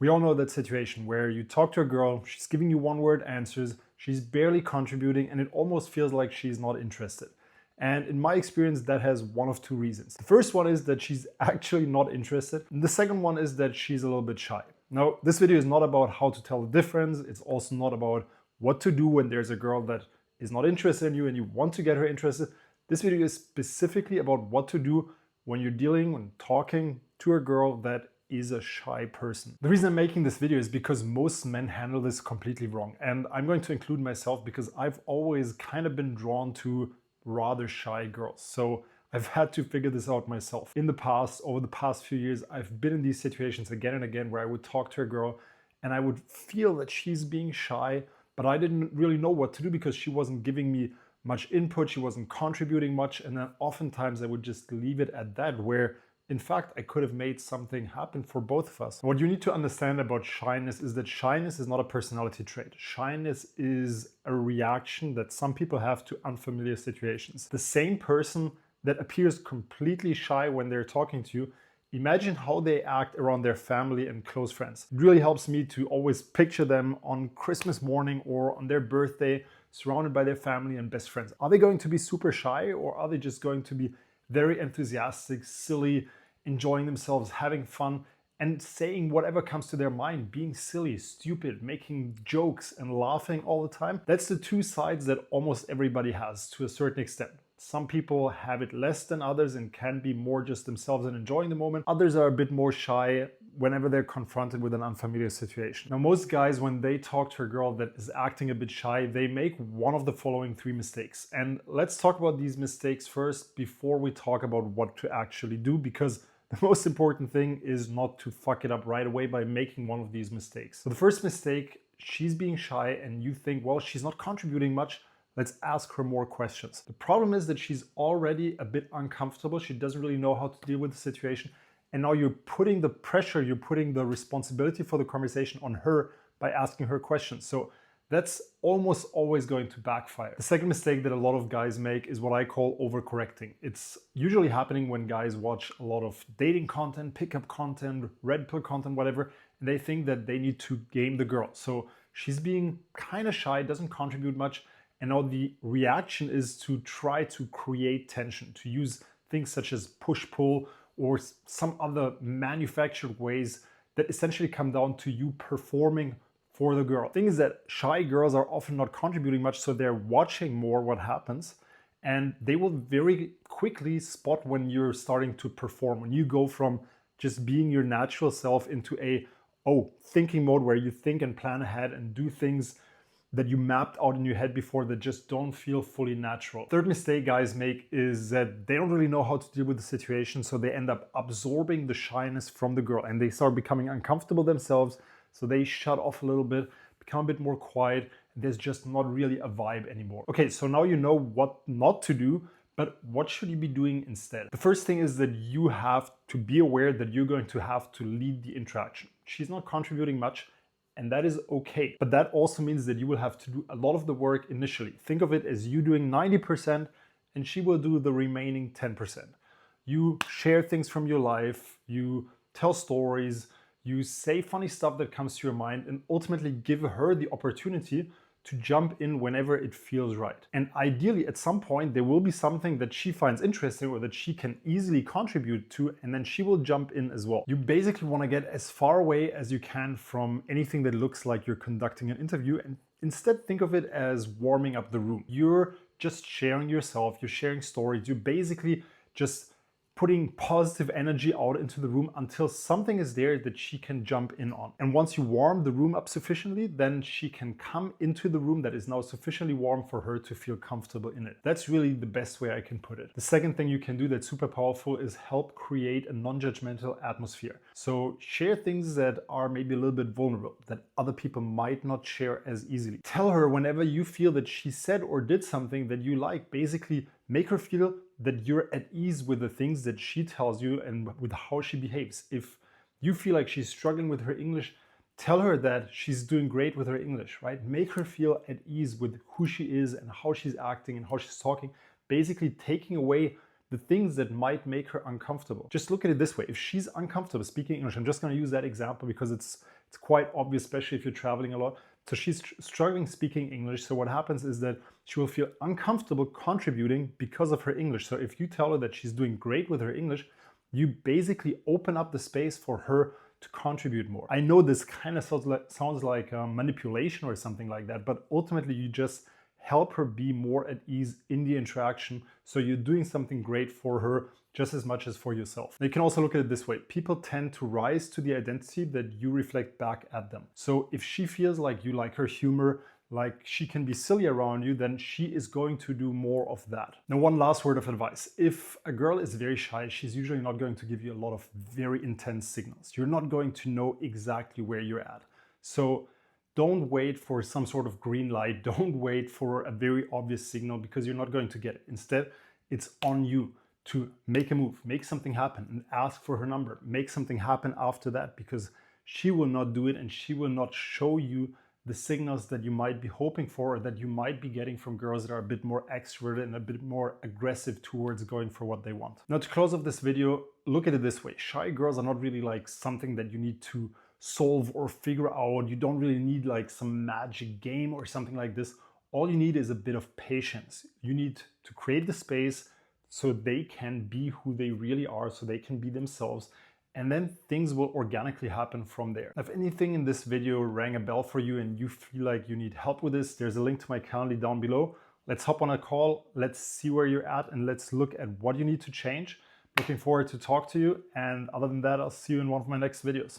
We all know that situation where you talk to a girl, she's giving you one-word answers, she's barely contributing, and it almost feels like she's not interested. And in my experience, that has one of two reasons. The first one is that she's actually not interested. And the second one is that she's a little bit shy. Now, this video is not about how to tell the difference. It's also not about what to do when there's a girl that is not interested in you and you want to get her interested. This video is specifically about what to do when you're dealing and talking to a girl that is a shy person. The reason I'm making this video is because most men handle this completely wrong. And I'm going to include myself because I've always kind of been drawn to rather shy girls. So I've had to figure this out myself. In the past, over the past few years, I've been in these situations again and again where I would talk to a girl and I would feel that she's being shy, but I didn't really know what to do because she wasn't giving me much input, she wasn't contributing much, and then oftentimes I would just leave it at that, where in fact I could have made something happen for both of us. What you need to understand about shyness is that shyness is not a personality trait. Shyness is a reaction that some people have to unfamiliar situations. The same person that appears completely shy when they're talking to you, imagine how they act around their family and close friends. It really helps me to always picture them on Christmas morning or on their birthday, surrounded by their family and best friends. Are they going to be super shy, or are they just going to be very enthusiastic, silly, enjoying themselves, having fun, and saying whatever comes to their mind, being silly, stupid, making jokes and laughing all the time? That's the two sides that almost everybody has to a certain extent. Some people have it less than others and can be more just themselves and enjoying the moment. Others are a bit more shy whenever they're confronted with an unfamiliar situation. Now, most guys, when they talk to a girl that is acting a bit shy, they make one of the following three mistakes. And let's talk about these mistakes first before we talk about what to actually do, because the most important thing is not to fuck it up right away by making one of these mistakes. So the first mistake, she's being shy and you think, well, she's not contributing much, let's ask her more questions. The problem is that she's already a bit uncomfortable. She doesn't really know how to deal with the situation. And now you're putting the pressure, you're putting the responsibility for the conversation on her by asking her questions. So that's almost always going to backfire. The second mistake that a lot of guys make is what I call overcorrecting. It's usually happening when guys watch a lot of dating content, pickup content, red pill content, whatever, and they think that they need to game the girl. So she's being kind of shy, doesn't contribute much, and now the reaction is to try to create tension, to use things such as push-pull or some other manufactured ways that essentially come down to you performing for the girl. Things that shy girls are often not contributing much, so they're watching more what happens, and they will very quickly spot when you're starting to perform, when you go from just being your natural self into a thinking mode where you think and plan ahead and do things that you mapped out in your head before that just don't feel fully natural. Third mistake guys make is that they don't really know how to deal with the situation, so they end up absorbing the shyness from the girl and they start becoming uncomfortable themselves, so they shut off a little bit, become a bit more quiet, and there's just not really a vibe anymore. Okay, so now you know what not to do, but what should you be doing instead? The first thing is that you have to be aware that you're going to have to lead the interaction. She's not contributing much, and that is okay. But that also means that you will have to do a lot of the work initially. Think of it as you doing 90% and she will do the remaining 10%. You share things from your life, you tell stories, you say funny stuff that comes to your mind, and ultimately give her the opportunity to jump in whenever it feels right. And ideally, at some point, there will be something that she finds interesting or that she can easily contribute to, and then she will jump in as well. You basically want to get as far away as you can from anything that looks like you're conducting an interview, and instead think of it as warming up the room. You're just sharing yourself, you're sharing stories, you're basically just putting positive energy out into the room until something is there that she can jump in on. And once you warm the room up sufficiently, then she can come into the room that is now sufficiently warm for her to feel comfortable in it. That's really the best way I can put it. The second thing you can do that's super powerful is help create a non-judgmental atmosphere. So share things that are maybe a little bit vulnerable, that other people might not share as easily. Tell her whenever you feel that she said or did something that you like. Basically, make her feel that you're at ease with the things that she tells you and with how she behaves. If you feel like she's struggling with her English, tell her that she's doing great with her English, right? Make her feel at ease with who she is and how she's acting and how she's talking, basically taking away the things that might make her uncomfortable. Just look at it this way. If she's uncomfortable speaking English, I'm just going to use that example because it's It's quite obvious, especially if you're traveling a lot. So she's struggling speaking English. So what happens is that she will feel uncomfortable contributing because of her English. So if you tell her that she's doing great with her English, you basically open up the space for her to contribute more. I know this kind of sounds like manipulation or something like that, but ultimately you just help her be more at ease in the interaction. So you're doing something great for her just as much as for yourself. Now you can also look at it this way. People tend to rise to the identity that you reflect back at them. So if she feels like you like her humor, like she can be silly around you, then she is going to do more of that. Now, one last word of advice. If a girl is very shy, she's usually not going to give you a lot of very intense signals. You're not going to know exactly where you're at. So don't wait for some sort of green light. Don't wait for a very obvious signal because you're not going to get it. Instead, it's on you to make a move, make something happen and ask for her number. Make something happen after that because she will not do it and she will not show you the signals that you might be hoping for or that you might be getting from girls that are a bit more extroverted and a bit more aggressive towards going for what they want. Now, to close off this video, look at it this way. Shy girls are not really like something that you need to solve or figure out. You don't really need like some magic game or something like this. All you need is a bit of patience. You need to create the space so they can be who they really are, so they can be themselves. And then things will organically happen from there. If anything in this video rang a bell for you and you feel like you need help with this, there's a link to my Calendly down below. Let's hop on a call, let's see where you're at, and let's look at what you need to change. Looking forward to talk to you. And other than that, I'll see you in one of my next videos.